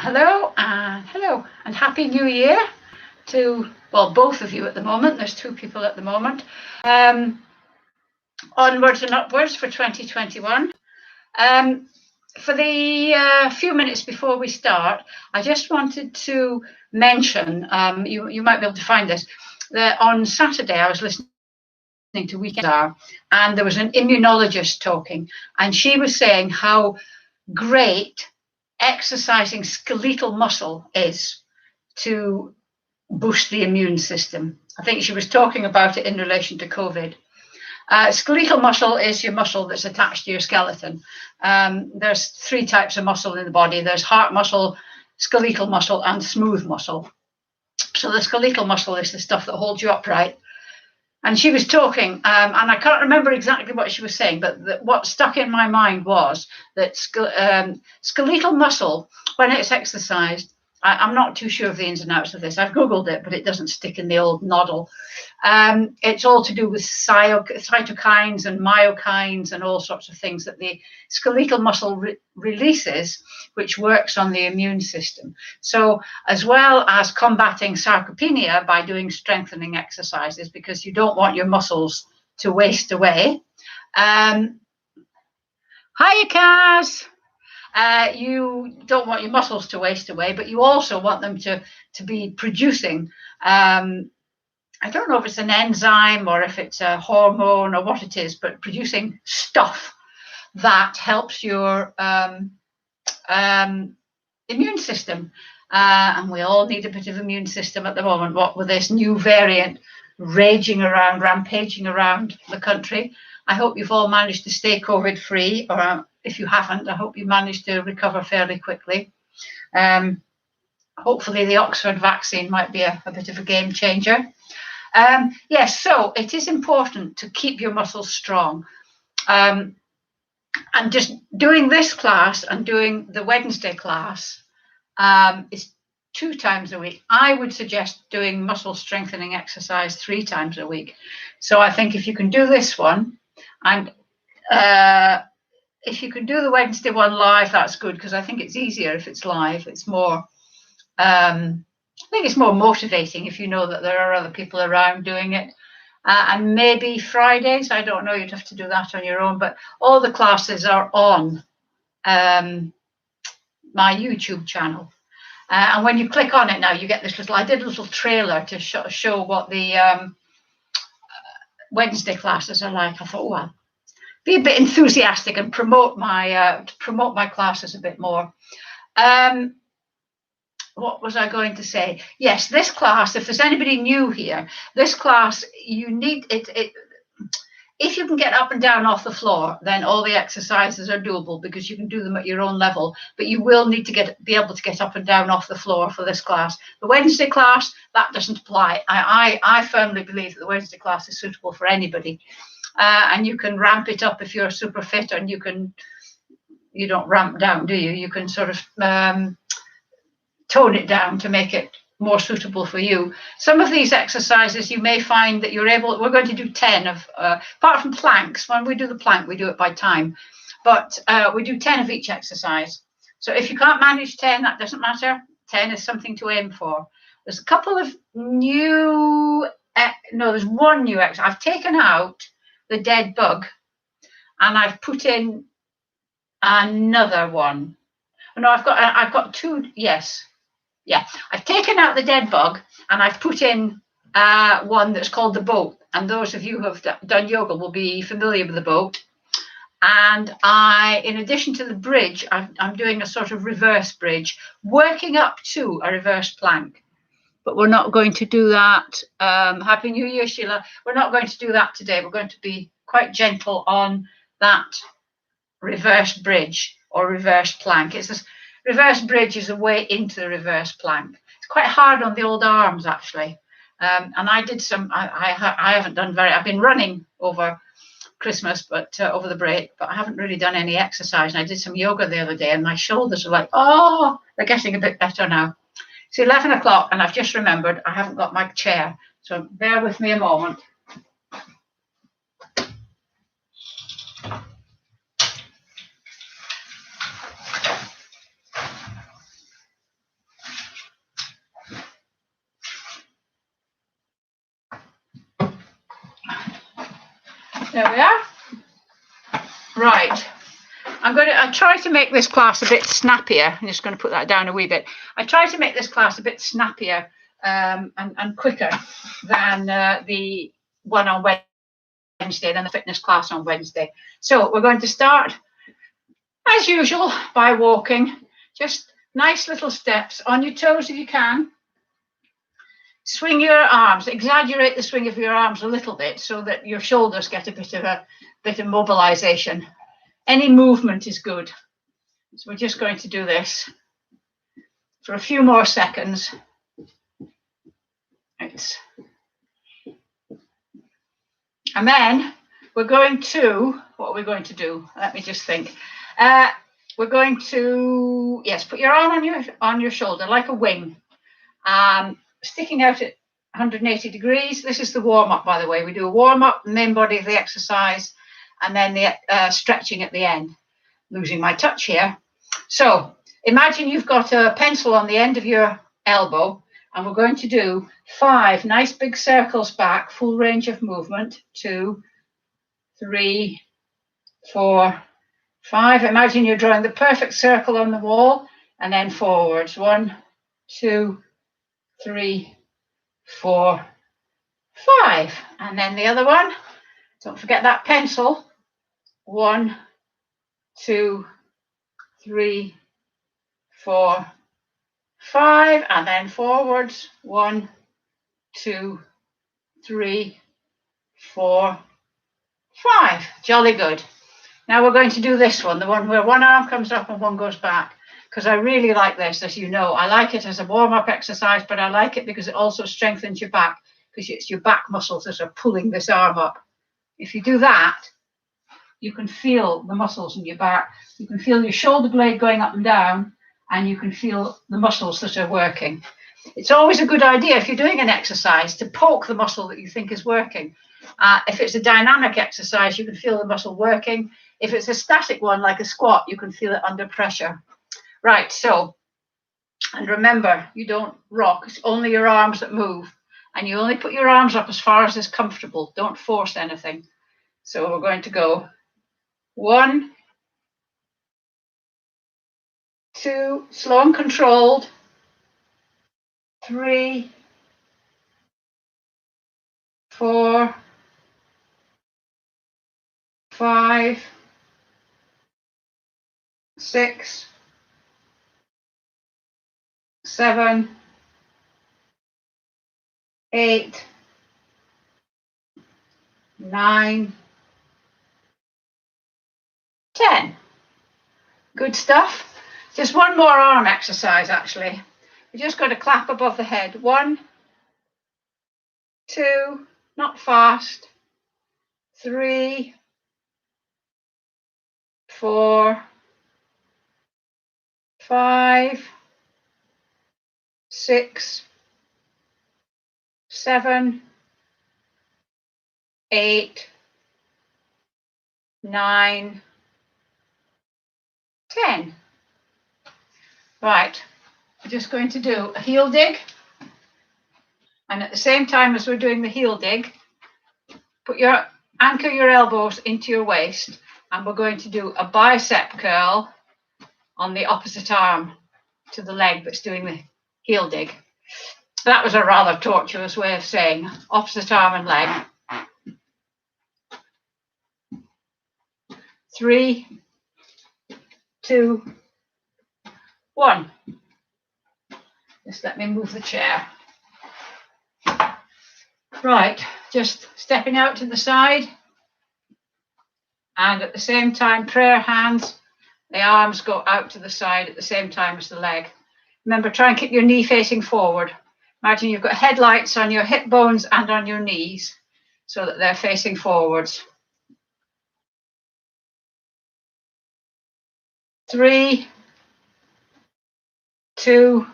Hello, and Happy New Year to, well, both of you at the moment. There's two people at the moment. Um, Onwards and upwards for 2021. For the few minutes before we start, I just wanted to mention, you might be able to find this, that on Saturday I was listening to Weekend Star, and there was an immunologist talking, and she was saying how great exercising skeletal muscle is to boost the immune system. I think she was talking about it in relation to COVID. Skeletal muscle is your muscle that's attached to your skeleton. There's three types of muscle in the body. There's heart muscle, skeletal muscle, and smooth muscle. So the skeletal muscle is the stuff that holds you upright. And she was talking, and I can't remember exactly what she was saying, but what stuck in my mind was that skeletal muscle, when it's exercised, I'm not too sure of the ins and outs of this. I've Googled it, but it doesn't stick in the old noddle. It's all to do with cytokines and myokines and all sorts of things that the skeletal muscle releases, which works on the immune system. So as well as combating sarcopenia by doing strengthening exercises, because you don't want your muscles to waste away. Hiya, Kaz. You don't want your muscles to waste away, but you also want them to be producing, I don't know if it's an enzyme or if it's a hormone or what it is, but producing stuff that helps your immune system. And we all need a bit of immune system at the moment, what with this new variant rampaging around the country. I hope you've all managed to stay COVID free, or if you haven't, I hope you managed to recover fairly quickly. Hopefully the Oxford vaccine might be a bit of a game changer. Yes, so it is important to keep your muscles strong. And just doing this class and doing the Wednesday class is 2 times a week. I would suggest doing muscle strengthening exercise 3 times a week. So I think if you can do this one, and if you can do the Wednesday one live, that's good, because I think it's easier if it's live. It's more, I think it's more motivating if you know that there are other people around doing it. And maybe Fridays, I don't know, you'd have to do that on your own, but all the classes are on my YouTube channel. And when you click on it now, you get this little, I did a little trailer to show what the Wednesday classes are like. I thought, well, be a bit enthusiastic and promote my classes a bit more. What was I going to say? Yes, this class, if there's anybody new here, this class, you need it. If you can get up and down off the floor, then all the exercises are doable because you can do them at your own level, but you will need to be able to get up and down off the floor for this class. The Wednesday class, that doesn't apply. I firmly believe that the Wednesday class is suitable for anybody. And you can ramp it up if you're super fit, and you don't ramp down, do you? You can sort of tone it down to make it more suitable for you. Some of these exercises you may find that we're going to do 10 of, apart from planks. When we do the plank, we do it by time, but we do 10 of each exercise. So if you can't manage 10, that doesn't matter. 10 is something to aim for. There's a couple of there's one new exercise. I've taken out the dead bug and I've put in another one. No, I've got 2, yes. Yeah, I've taken out the dead bug and I've put in one that's called the boat. And those of you who have done yoga will be familiar with the boat. And in addition to the bridge, I'm doing a sort of reverse bridge, working up to a reverse plank. But we're not going to do that. Happy New Year, Sheila. We're not going to do that today. We're going to be quite gentle on that reverse bridge or reverse plank. Reverse bridge is a way into the reverse plank. It's quite hard on the old arms, actually. And I did some, I haven't done I've been running over Christmas, but over the break, but I haven't really done any exercise. And I did some yoga the other day and my shoulders are like, oh, they're getting a bit better now. It's 11 o'clock and I've just remembered I haven't got my chair. So bear with me a moment. There we are. Right. I try to make this class a bit snappier. I'm just going to put that down a wee bit. I try to make this class a bit snappier and quicker than the one on Wednesday, than the fitness class on Wednesday. So we're going to start, as usual, by walking. Just nice little steps on your toes if you can. Swing your arms, exaggerate the swing of your arms a little bit so that your shoulders get a bit of mobilization. Any movement is good. So we're just going to do this for a few more seconds. Right. And then we're going to, what are we going to do? Let me just think. We're going to, yes, put your arm on your shoulder like a wing, sticking out at 180 degrees. This is the warm-up, by the way. We do a warm-up, the main body of the exercise, and then the stretching at the end. Losing my touch here. So imagine you've got a pencil on the end of your elbow, and we're going to do 5 nice big circles back, full range of movement. 2, 3, 4, 5. Imagine you're drawing the perfect circle on the wall, and then forwards. 1, 2, 3, 4, 5. And then the other one. Don't forget that pencil. 1, 2, 3, 4, 5, and then forwards. 1, 2, 3, 4, 5. Jolly good. Now we're going to do this one, the one where one arm comes up and one goes back, because I really like this, as you know. I like it as a warm-up exercise, but I like it because it also strengthens your back, because it's your back muscles that are pulling this arm up. If you do that, you can feel the muscles in your back. You can feel your shoulder blade going up and down, and you can feel the muscles that are working. It's always a good idea, if you're doing an exercise, to poke the muscle that you think is working. If it's a dynamic exercise, you can feel the muscle working. If it's a static one, like a squat, you can feel it under pressure. Right, so, and remember, you don't rock. It's only your arms that move. And you only put your arms up as far as is comfortable. Don't force anything. So we're going to go 1, 2, slow and controlled. 3, 4, 5, 6, 7, 8, 9, 10. Good stuff. Just one more arm exercise, actually. You just got to clap above the head. 1, 2, not fast. 3, 4, 5, 6, 7, 8, 9, 10. Right, we're just going to do a heel dig. And at the same time as we're doing the heel dig, anchor your elbows into your waist, and we're going to do a bicep curl on the opposite arm to the leg that's doing the heel dig. That was a rather tortuous way of saying opposite arm and leg. 3, 2, 1. Just let me move the chair. Right, just stepping out to the side, and at the same time, prayer hands, the arms go out to the side at the same time as the leg. Remember, try and keep your knee facing forward. Imagine you've got headlights on your hip bones and on your knees so that they're facing forwards. 3, 2,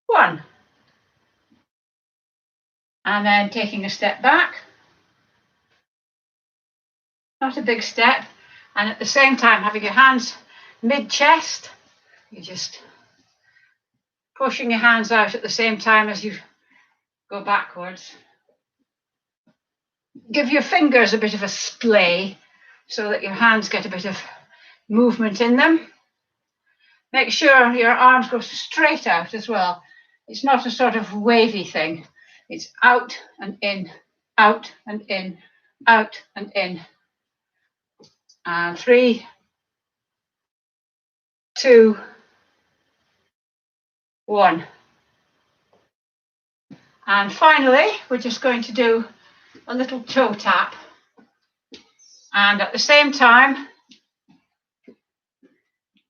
1. And then taking a step back. Not a big step. And at the same time, having your hands mid-chest. You're just pushing your hands out at the same time as you go backwards. Give your fingers a bit of a splay so that your hands get a bit of movement in them. Make sure your arms go straight out as well. It's not a sort of wavy thing. It's out and in, out and in, out and in. And 3, 2, 1. And finally, we're just going to do a little toe tap. And at the same time,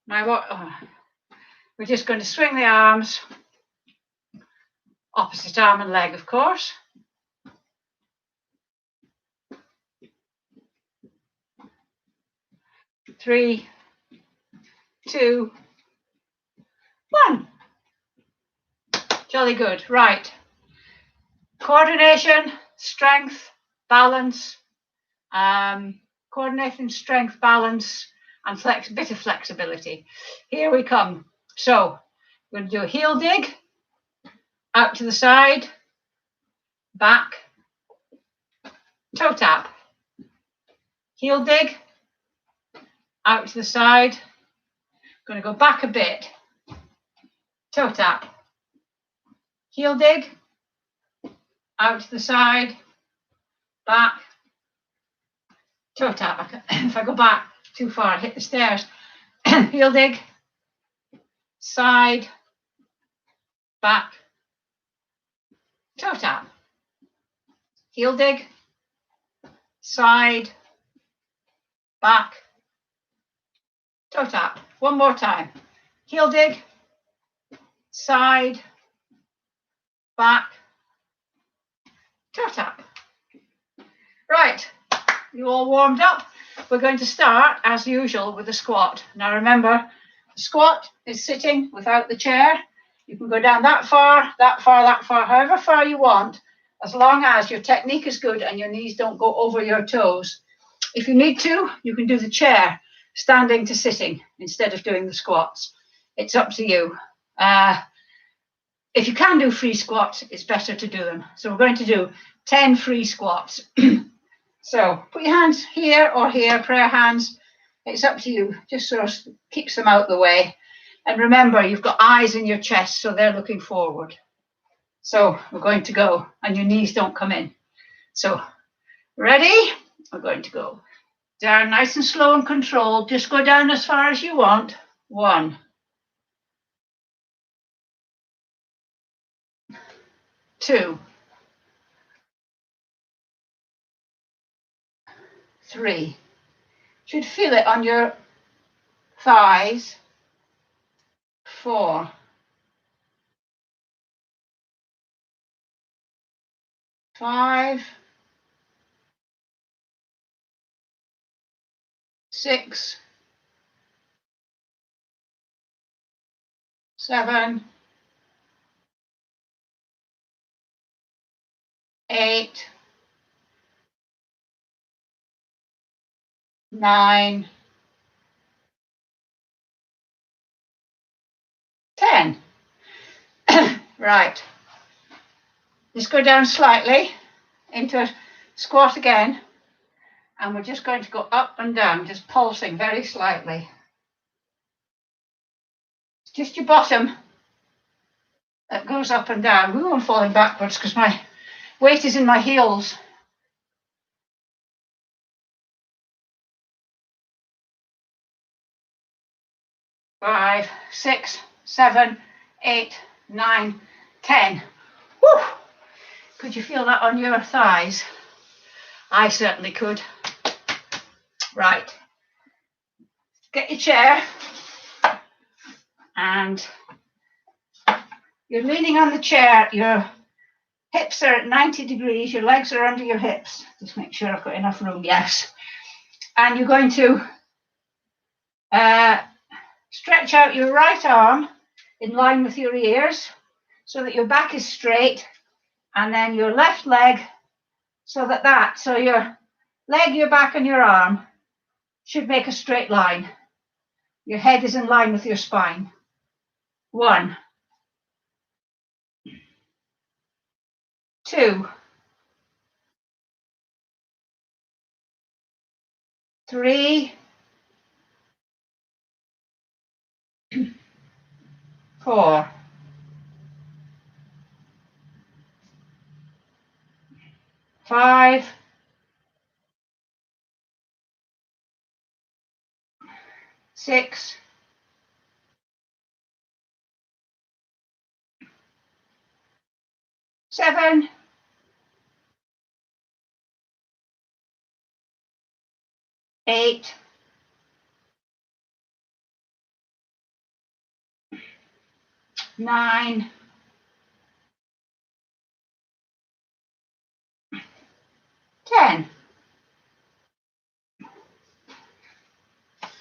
we're just going to swing the arms, opposite arm and leg, of course. 3, 2, 1. Jolly good. Right. Coordination, strength, balance. Coordination, strength, balance, and bit of flexibility. Here we come. So we're going to do a heel dig, out to the side, back, toe tap. Heel dig, out to the side, going to go back a bit, toe tap. Heel dig, out to the side, back, toe tap. If I go back too far, I hit the stairs. Heel dig, side, back, toe tap. Heel dig, side, back, toe tap. One more time. Heel dig, side, back, toe tap. Right, you all warmed up. We're going to start, as usual, with a squat. Now remember, the squat is sitting without the chair. You can go down that far, that far, that far, however far you want, as long as your technique is good and your knees don't go over your toes. If you need to, you can do the chair, standing to sitting, instead of doing the squats. It's up to you. If you can do free squats, it's better to do them. So we're going to do 10 free squats. So put your hands here or here, prayer hands. It's up to you. Just sort of keeps them out the way. And remember, you've got eyes in your chest, so they're looking forward. So we're going to go, and your knees don't come in. So ready? We're going to go down nice and slow and controlled. Just go down as far as you want. 1, 2, 3. Should feel it on your thighs. 4, 5, 6, 7, 8, 9, 10. Right. Just go down slightly into a squat again. And we're just going to go up and down, just pulsing very slightly. It's just your bottom that goes up and down. Ooh, I'm falling backwards because my weight is in my heels. 5, 6, 7, 8, 9, 10. Woo! Could you feel that on your thighs? I certainly could. Right. Get your chair. And you're leaning on the chair. Your hips are at 90 degrees. Your legs are under your hips. Just make sure I've got enough room. Yes. And you're going to stretch out your right arm in line with your ears so that your back is straight, and then your left leg so your leg, your back and your arm should make a straight line. Your head is in line with your spine. 1, 2, 3, 4. 5, 6, 7, 8, 9, 10.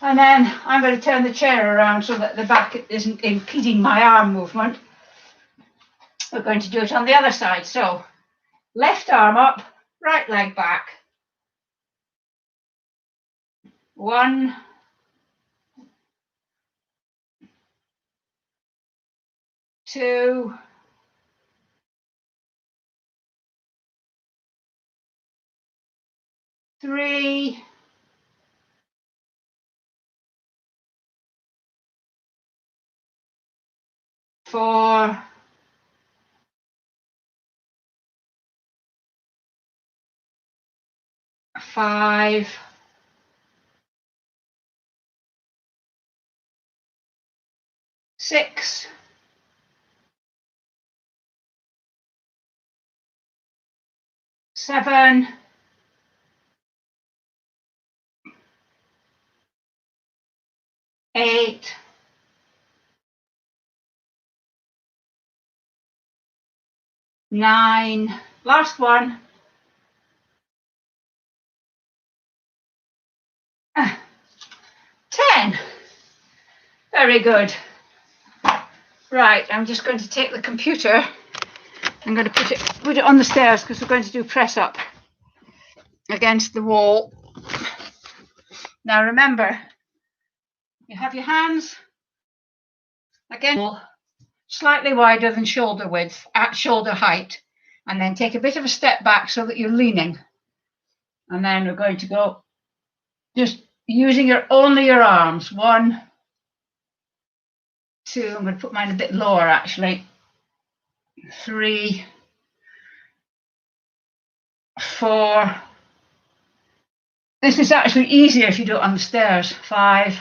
And then I'm going to turn the chair around so that the back isn't impeding my arm movement. We're going to do it on the other side. So left arm up, right leg back. 1, 2, 3, 4, 5, 6, 7, 8, 9, last one, 10. Very good. Right, I'm just going to take the computer. I'm going to put it on the stairs because we're going to do press up against the wall. Now remember, you have your hands again slightly wider than shoulder width at shoulder height, and then take a bit of a step back so that you're leaning. And then we're going to go just using only your arms. 1, 2, I'm going to put mine a bit lower actually. 3, 4. This is actually easier if you do it on the stairs. 5,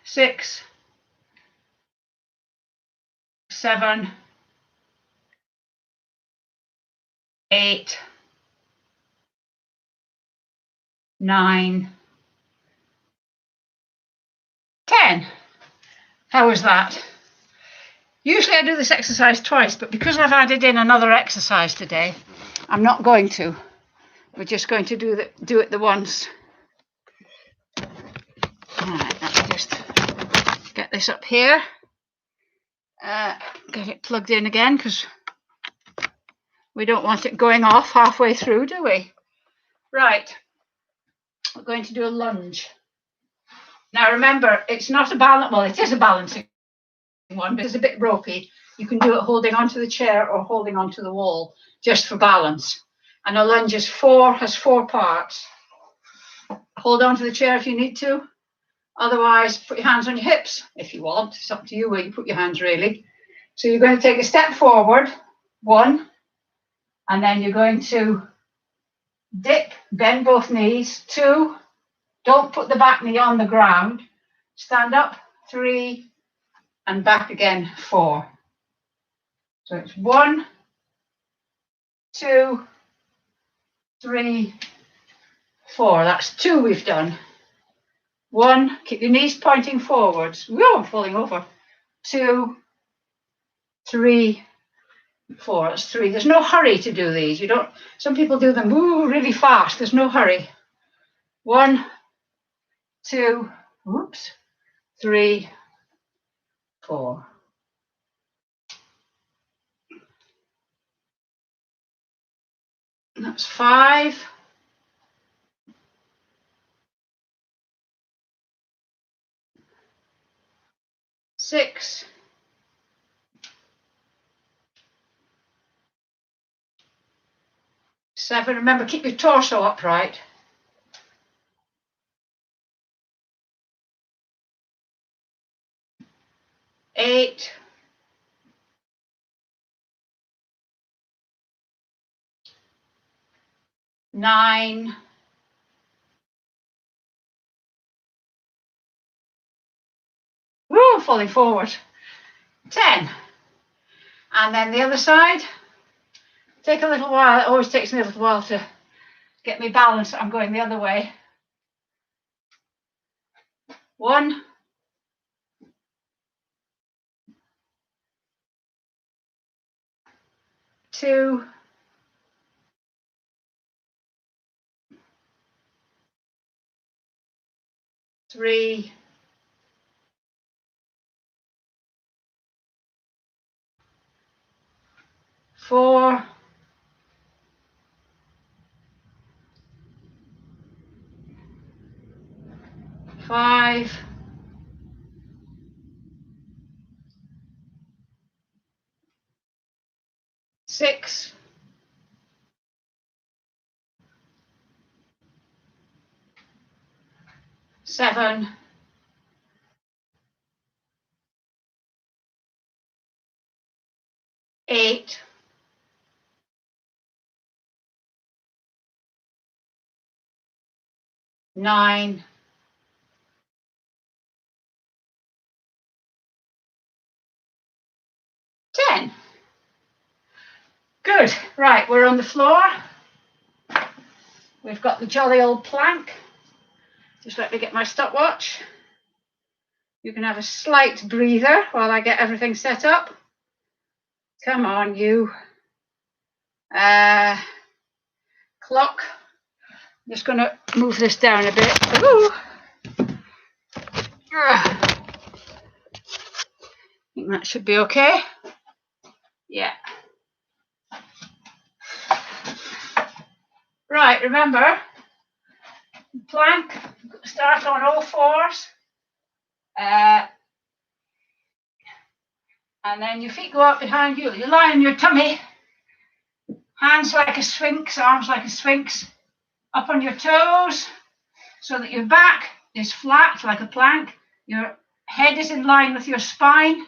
6, 7, 8, 9, 10. How was that? Usually I do this exercise twice, but because I've added in another exercise today, I'm not going to. We're just going to do it the once. All right, let me just get this up here. Get it plugged in again because we don't want it going off halfway through, do we? Right, we're going to do a lunge. Now remember, it's not a balance, well, it is a balancing one, but it's a bit ropey. You can do it holding onto the chair or holding onto the wall, just for balance. And a lunge has 4 parts. Hold onto the chair if you need to. Otherwise, put your hands on your hips if you want. It's up to you where you put your hands, really. So you're going to take a step forward, 1, and then you're going to dip, bend both knees, 2, don't put the back knee on the ground, stand up, 3, and back again, 4. So it's 1, 2, 3, 4. That's 2 we've done. 1, keep your knees pointing forwards. Whoa, I'm falling over. 2, 3, 4. That's 3. There's no hurry to do these. You don't. Some people do them really fast. There's no hurry. 1, 2, 3, 4. That's 5. 6. 7. Remember, keep your torso upright. 8, 9, falling forward, 10. And then the other side, take a little while, it always takes me a little while to get me balanced. I'm going the other way. 1, 2, 3, 4, 5, 6, 7, 8, 9, 10. Good. Right, we're on the floor. We've got the jolly old plank. Just let me get my stopwatch. You can have a slight breather while I get everything set up. Come on, you. Clock. I'm just going to move this down a bit. Ooh. I think that should be okay. Yeah. Right, remember, plank, start on all fours. And then your feet go up behind you. You lie on your tummy. Hands like a sphinx, arms like a sphinx. Up on your toes so that your back is flat like a plank. Your head is in line with your spine.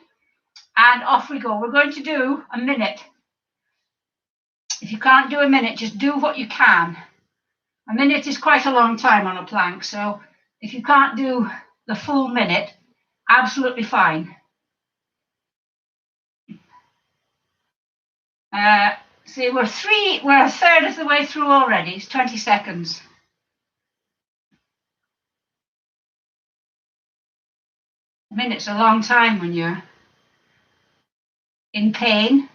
And off we go. We're going to do a minute. If you can't do a minute, just do what you can. A minute is quite a long time on a plank. So if you can't do the full minute, absolutely fine. See, we're a third of the way through already. It's 20 seconds. A minute's a long time when you're in pain.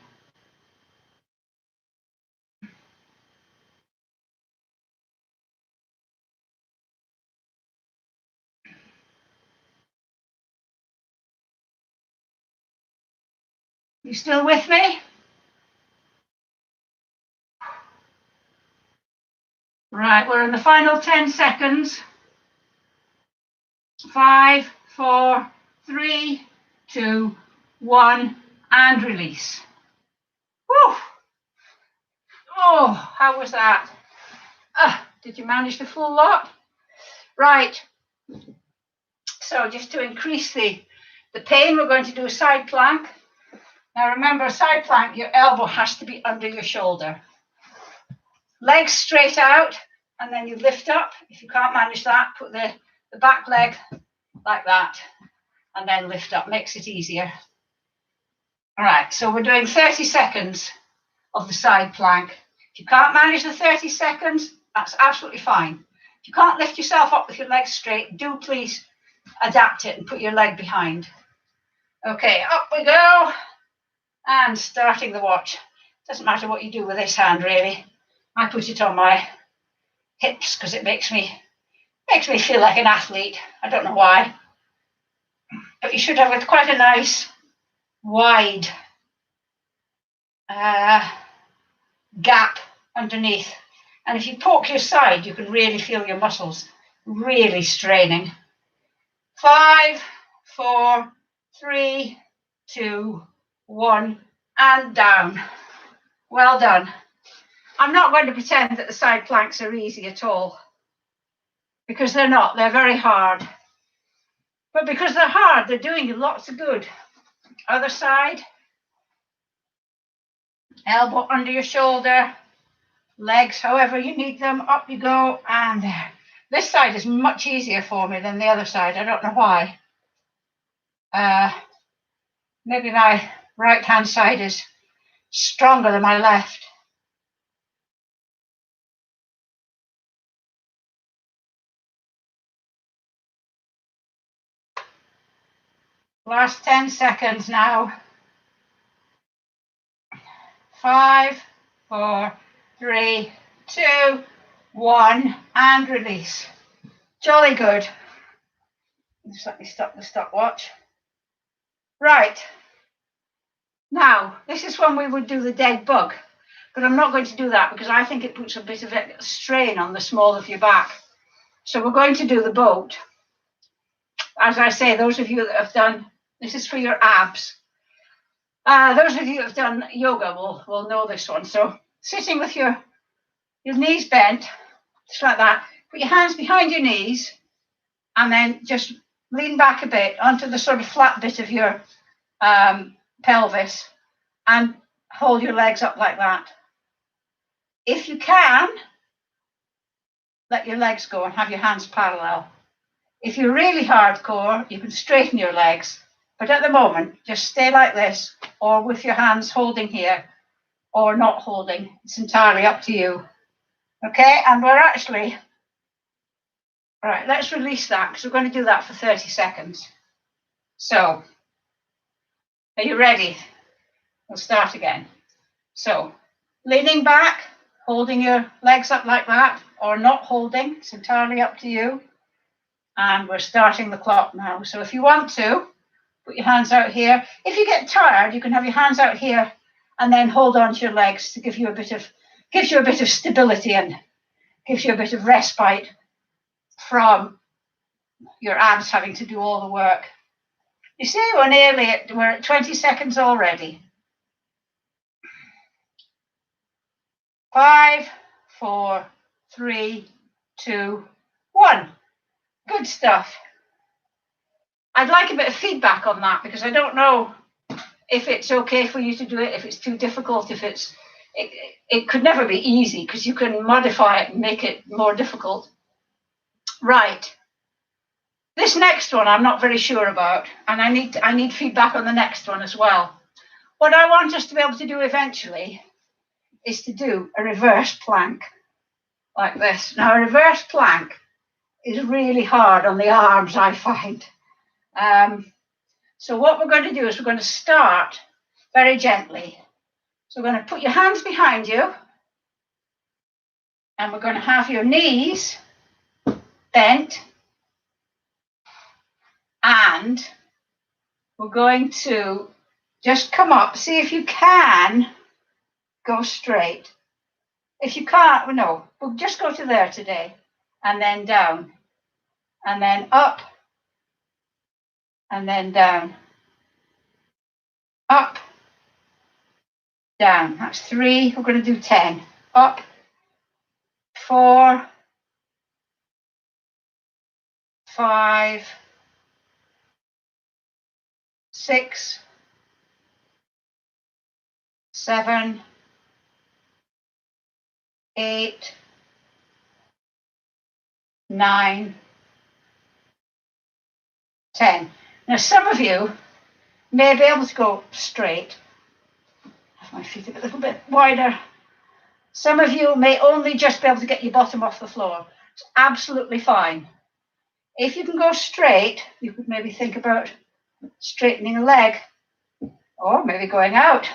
You still with me? Right, we're in the final 10 seconds. 5, 4, 3, 2, 1, and release. Woo! Oh, how was that? Did you manage the full lot? Right. So just to increase the pain, we're going to do a side plank. Now remember, a side plank, your elbow has to be under your shoulder. Legs straight out, and then you lift up. If you can't manage that, put the back leg like that, and then lift up. Makes it easier. All right, so we're doing 30 seconds of the side plank. If you can't manage the 30 seconds, that's absolutely fine. If you can't lift yourself up with your legs straight, do please adapt it and put your leg behind. Okay, up we go. And starting the watch. Doesn't matter what you do with this hand, really. I put it on my hips because it makes me feel like an athlete. I don't know why. But you should have quite a nice, wide gap underneath. And if you poke your side, you can really feel your muscles really straining. 5, 4, 3, 2, 1, and down. Well done. I'm not going to pretend that the side planks are easy at all, because they're not. They're very hard. But because they're hard, they're doing you lots of good. Other side. Elbow under your shoulder. Legs however you need them. Up you go, and there. This side is much easier for me than the other side. I don't know why. Maybe my right hand side is stronger than my left. Last 10 seconds now. 5, 4, 3, 2, 1, and release. Jolly good. Just let me stop the stopwatch. Right. Now, this is when we would do the dead bug, but I'm not going to do that because I think it puts a bit of a strain on the small of your back. So we're going to do the boat. As I say, those of you that have done, this is for your abs. Those of you that have done yoga will know this one. So sitting with your knees bent, just like that. Put your hands behind your knees and then just lean back a bit onto the sort of flat bit of your pelvis and hold your legs up like that. If you can, let your legs go and have your hands parallel. If you're really hardcore, you can straighten your legs. But at the moment, just stay like this, or with your hands holding here, or not holding. It's entirely up to you. Okay, and we're actually, all right, let's release that because we're going to do that for 30 seconds. So, are you ready? We'll start again. So, leaning back, holding your legs up like that, or not holding, it's entirely up to you. And we're starting the clock now. So if you want to, put your hands out here. If you get tired, you can have your hands out here and then hold on to your legs to gives you a bit of stability and gives you a bit of respite from your abs having to do all the work. You see, we're at 20 seconds already. 5, 4, 3, 2, 1. Good stuff. I'd like a bit of feedback on that because I don't know if it's okay for you to do it, if it's too difficult, if it could never be easy because you can modify it and make it more difficult. Right. This next one I'm not very sure about, and I need feedback on the next one as well. What I want us to be able to do eventually is to do a reverse plank like this. Now, a reverse plank is really hard on the arms, I find. So what we're going to do is we're going to start very gently. So we're going to put your hands behind you and we're going to have your knees bent and we're going to just come up. See if you can go straight. If you can't, no, we'll just go to there today and then down and then up and then down, up, down. That's 3. We're going to do 10. Up, 4, 5, 6, 7, 8, 9, 10. Now some of you may be able to go straight. Have my feet a little bit wider. Some of you may only just be able to get your bottom off the floor. It's absolutely fine. If you can go straight, you could maybe think about straightening a leg or maybe going out.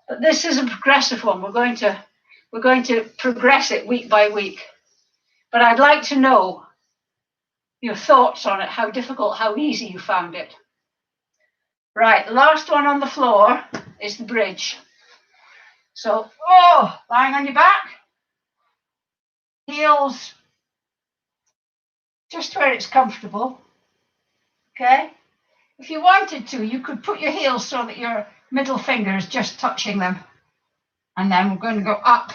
But this is a progressive one. We're going to progress it week by week. But I'd like to know your thoughts on it, how difficult, how easy you found it. Right, the last one on the floor is the bridge. So, lying on your back, heels just where it's comfortable, okay? If you wanted to, you could put your heels so that your middle finger is just touching them. And then we're going to go up.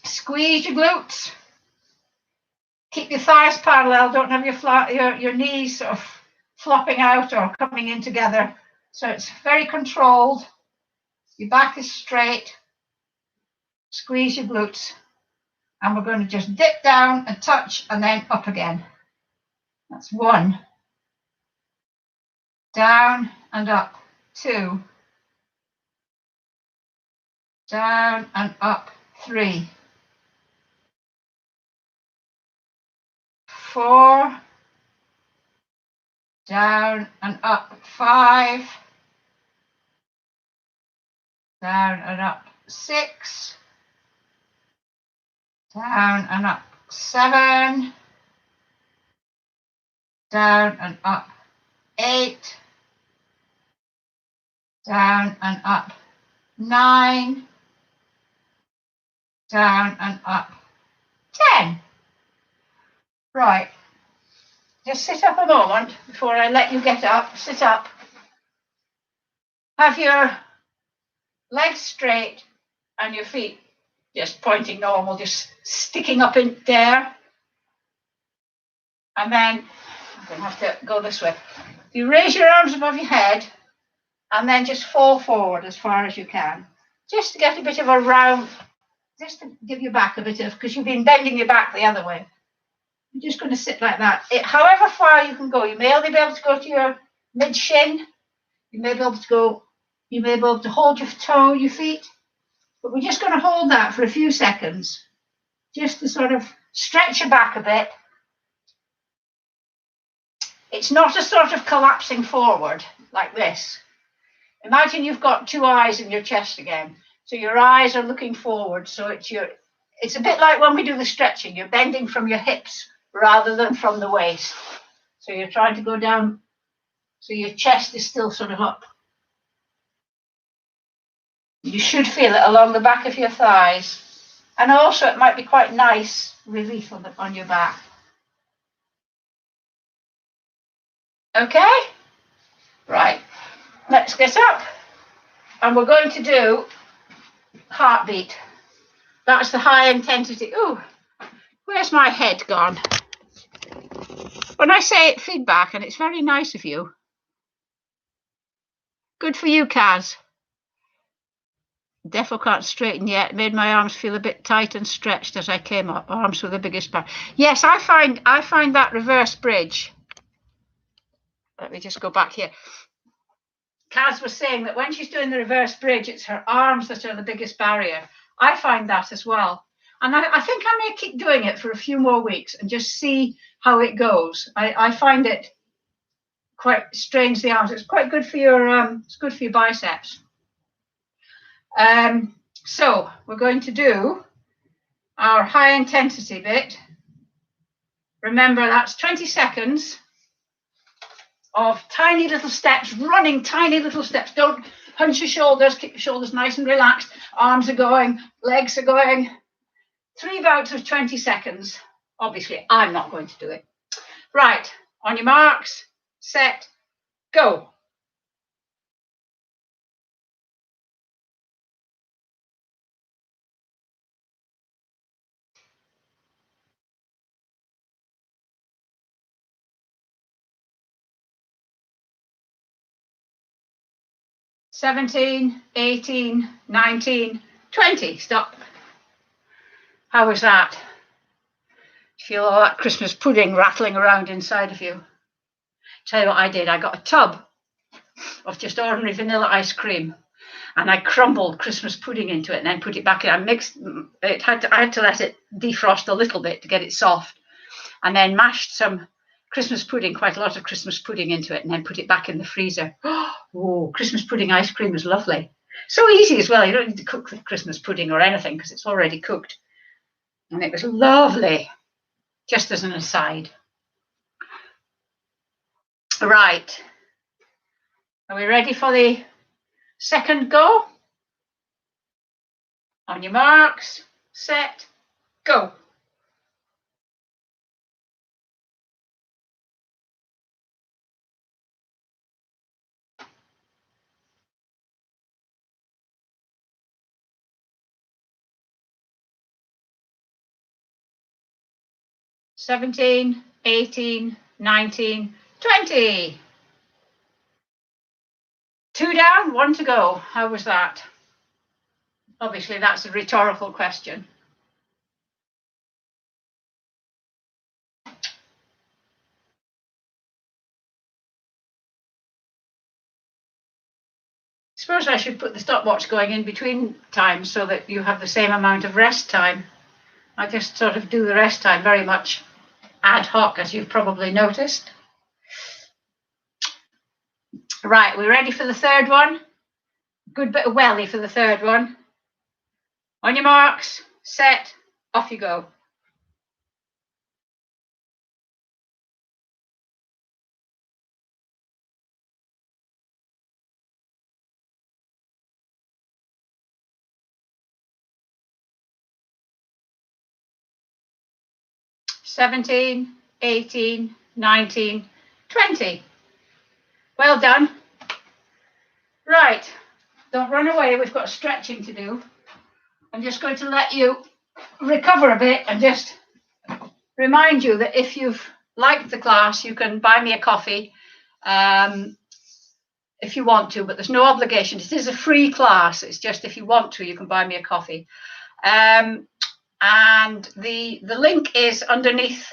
Squeeze your glutes. Keep your thighs parallel. Don't have your knees sort of flopping out or coming in together. So it's very controlled. Your back is straight. Squeeze your glutes. And we're going to just dip down and touch and then up again. That's 1. Down and up. 2. Down and up. 3. 4. Down and up. 5. Down and up. 6. Down and up. 7. Down and up. 8. Down and up. 9. Down and up. 10. Right. Just sit up a moment before I let you get up. Sit up. Have your legs straight and your feet just pointing normal, just sticking up in there. And then I'm going to have to go this way. You raise your arms above your head and then just fall forward as far as you can. Just to get a bit of a round, just to give your back a bit of, because you've been bending your back the other way. You're just going to sit like that. However far you can go, you may only be able to go to your mid shin. You may be able to hold your toe, your feet. But we're just going to hold that for a few seconds, just to sort of stretch your back a bit. It's not a sort of collapsing forward like this. Imagine you've got 2 eyes in your chest again. So your eyes are looking forward. So it's a bit like when we do the stretching. You're bending from your hips rather than from the waist. So you're trying to go down. So your chest is still sort of up. You should feel it along the back of your thighs. And also it might be quite nice relief on your back. Okay? Right. Let's get up. And we're going to do heartbeat. That's the high intensity. Ooh, where's my head gone? When I say it, feedback, and it's very nice of you. Good for you, Kaz. Defo can't straighten yet. Made my arms feel a bit tight and stretched as I came up. Arms were the biggest part. Yes, I find that reverse bridge. Let me just go back here. Kaz was saying that when she's doing the reverse bridge, it's her arms that are the biggest barrier. I find that as well. And I think I may keep doing it for a few more weeks and just see how it goes. I find it quite strange, the arms. It's quite good for your biceps. So we're going to do our high intensity bit. Remember, that's 20 seconds of tiny little steps, running tiny little steps. Don't hunch your shoulders, keep your shoulders nice and relaxed. Arms are going, legs are going. 3 bouts of 20 seconds. Obviously, I'm not going to do it. Right, on your marks, set, go. "17, 18, 19, 20. Stop. How was that? Feel all that Christmas pudding rattling around inside of you? Tell you what I did. I got a tub of just ordinary vanilla ice cream and I crumbled Christmas pudding into it and then put it back in. I mixed it. I had to let it defrost a little bit to get it soft, and then mashed some Christmas pudding, quite a lot of Christmas pudding into it, and then put it back in the freezer. Oh, Christmas pudding ice cream is lovely. So easy as well. You don't need to cook the Christmas pudding or anything because it's already cooked. And it was lovely, just as an aside. Right. Are we ready for the second go? On your marks, set, go. "17, 18, 19, 20. 2 down, 1 to go. How was that? Obviously, that's a rhetorical question. I suppose I should put the stopwatch going in between times so that you have the same amount of rest time. I just sort of do the rest time very much ad hoc, as you've probably noticed. Right, we're ready for the third one. Good bit of welly for the third one. On your marks, set, off you go. "17, 18, 19, 20. Well done. Right, don't run away, we've got stretching to do. I'm just going to let you recover a bit and just remind you that if you've liked the class, you can buy me a coffee if you want to, but there's no obligation. It is a free class. It's just if you want to, you can buy me a coffee. And the link is underneath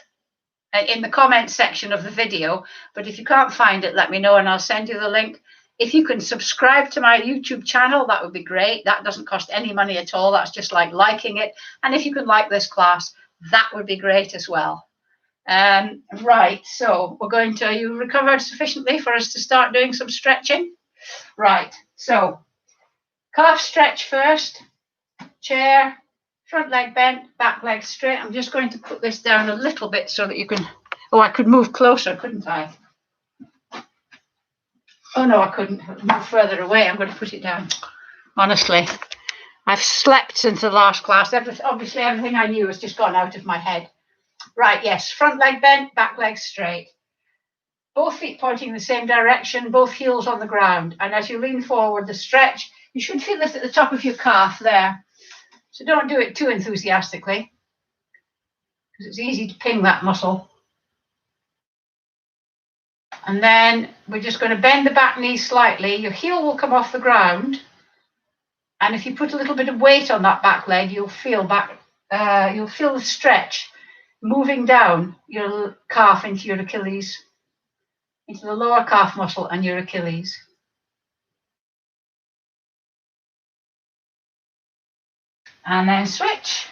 in the comments section of the video, but if you can't find it, let me know and I'll send you the link. If you can subscribe to my YouTube channel, that would be great. That doesn't cost any money at all. That's just like liking it. And if you can like this class, that would be great as well. Right, so we're going to, you recovered sufficiently for us to start doing some stretching? Right, so calf stretch first, chair, front leg bent, back leg straight. I'm just going to put this down a little bit so that you can, oh, I could move closer, couldn't I? Oh no, I couldn't move further away. I'm going to put it down. Honestly, I've slept since the last class. Obviously, everything I knew has just gone out of my head. Right, yes, front leg bent, back leg straight. Both feet pointing in the same direction, both heels on the ground. And as you lean forward, the stretch, you should feel this at the top of your calf there. So don't do it too enthusiastically, because it's easy to ping that muscle. And then we're just going to bend the back knee slightly. Your heel will come off the ground. And if you put a little bit of weight on that back leg, you'll feel the stretch moving down your calf into your Achilles, into the lower calf muscle and your Achilles. And then switch.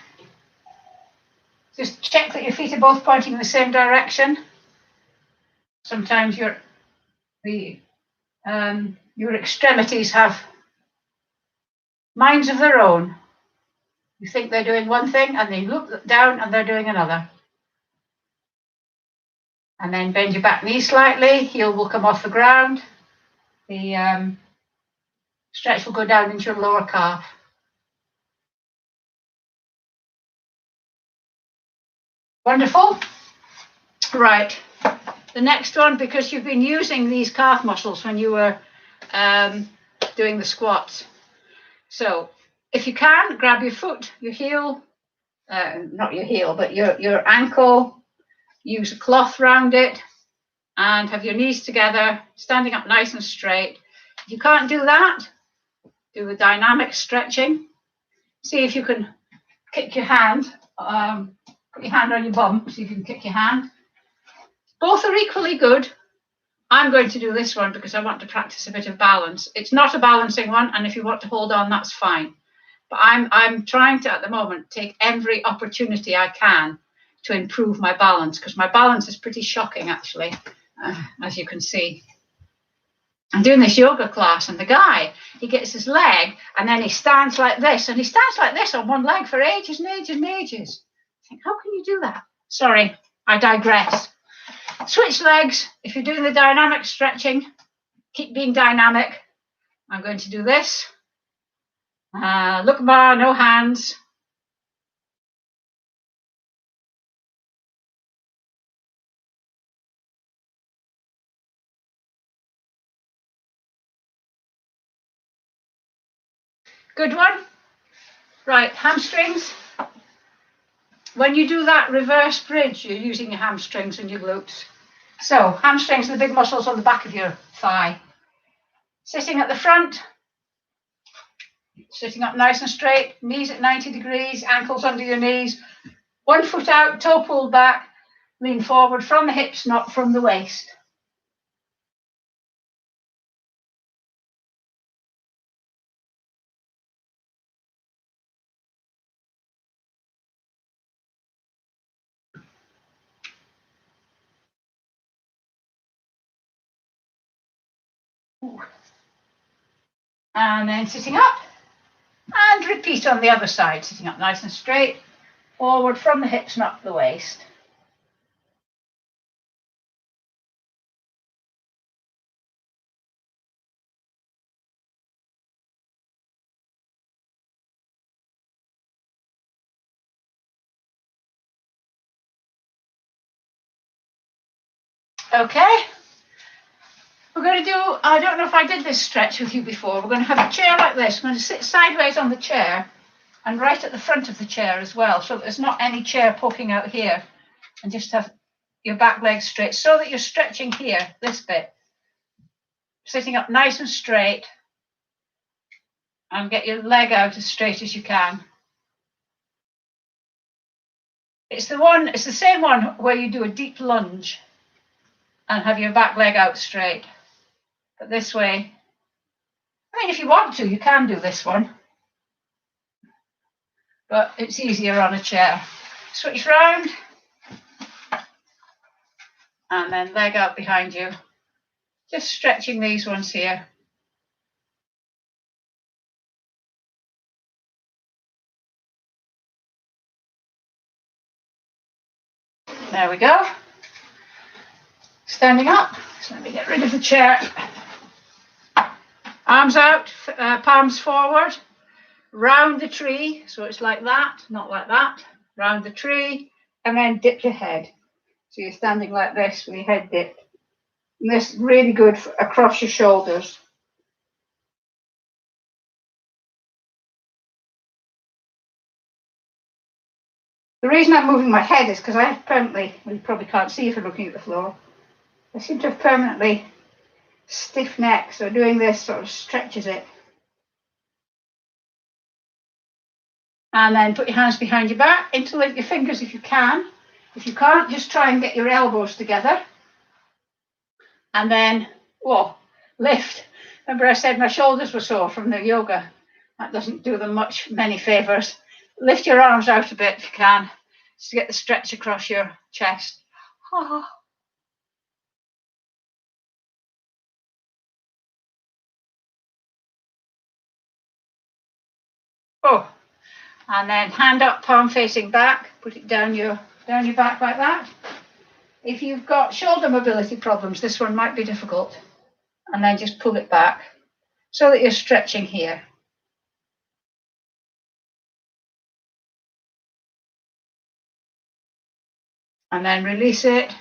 Just check that your feet are both pointing in the same direction. Sometimes your extremities have minds of their own. You think they're doing one thing and they look down and they're doing another. And then bend your back knee slightly, heel will come off the ground. The stretch will go down into your lower calf. Wonderful. Right. The next one, because you've been using these calf muscles when you were doing the squats. So if you can, grab your foot, your heel, not your heel, but your ankle, use a cloth round it and have your knees together, standing up nice and straight. If you can't do that, do the dynamic stretching. See if you can kick your hand, put your hand on your bum so you can kick your hand. Both are equally good. I'm going to do this one because I want to practice a bit of balance. It's not a balancing one, and if you want to hold on, that's fine. But I'm trying to, at the moment, take every opportunity I can to improve my balance, because my balance is pretty shocking, actually, as you can see. I'm doing this yoga class, and the guy, he gets his leg, and then he stands like this, and he stands like this on one leg for ages and ages and ages. I think, how can you do that? Sorry, I digress. Switch legs. If you're doing the dynamic stretching, keep being dynamic. I'm going to do this. Look bar, no hands. Good one. Right, hamstrings. When you do that reverse bridge, you're using your hamstrings and your glutes. So hamstrings are the big muscles on the back of your thigh. Sitting at the front, sitting up nice and straight, knees at 90 degrees, ankles under your knees, 1 foot out, toe pulled back, lean forward from the hips, not from the waist. And then sitting up, and repeat on the other side, sitting up nice and straight, forward from the hips, not the waist. Okay. We're going to do, I don't know if I did this stretch with you before, we're going to have a chair like this. We're going to sit sideways on the chair and right at the front of the chair as well, so that there's not any chair poking out here, and just have your back leg straight so that you're stretching here, this bit. Sitting up nice and straight, and get your leg out as straight as you can. It's the same one where you do a deep lunge and have your back leg out straight. But this way, I mean, if you want to, you can do this one, but it's easier on a chair. Switch round, and then leg out behind you. Just stretching these ones here. There we go. Standing up. So let me get rid of the chair. Arms out, palms forward. Round the tree, so it's like that, not like that. Round the tree, and then dip your head. So you're standing like this with your head dipped. And this is really good across your shoulders. The reason I'm moving my head is because I have permanently, well, you probably can't see if you're looking at the floor, I seem to have permanently stiff neck, so doing this sort of stretches it. And then put your hands behind your back, interlink your fingers if you can. If you can't, just try and get your elbows together. And then, lift. Remember I said my shoulders were sore from the yoga. That doesn't do them many favours. Lift your arms out a bit if you can, just to get the stretch across your chest. And then hand up, palm facing back, put it down your back like that. If you've got shoulder mobility problems, this one might be difficult. And then just pull it back so that you're stretching here. And then release it.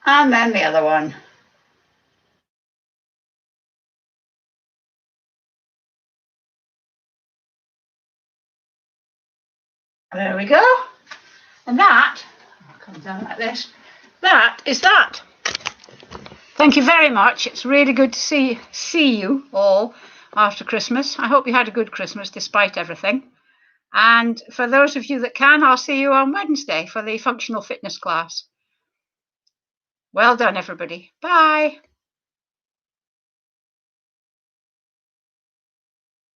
And then the other one. There we go. And that, I'll come down like this, that is that. Thank you very much. It's really good to see you all after Christmas. I hope you had a good Christmas despite everything. And for those of you that can, I'll see you on Wednesday for the functional fitness class. Well done, everybody. Bye.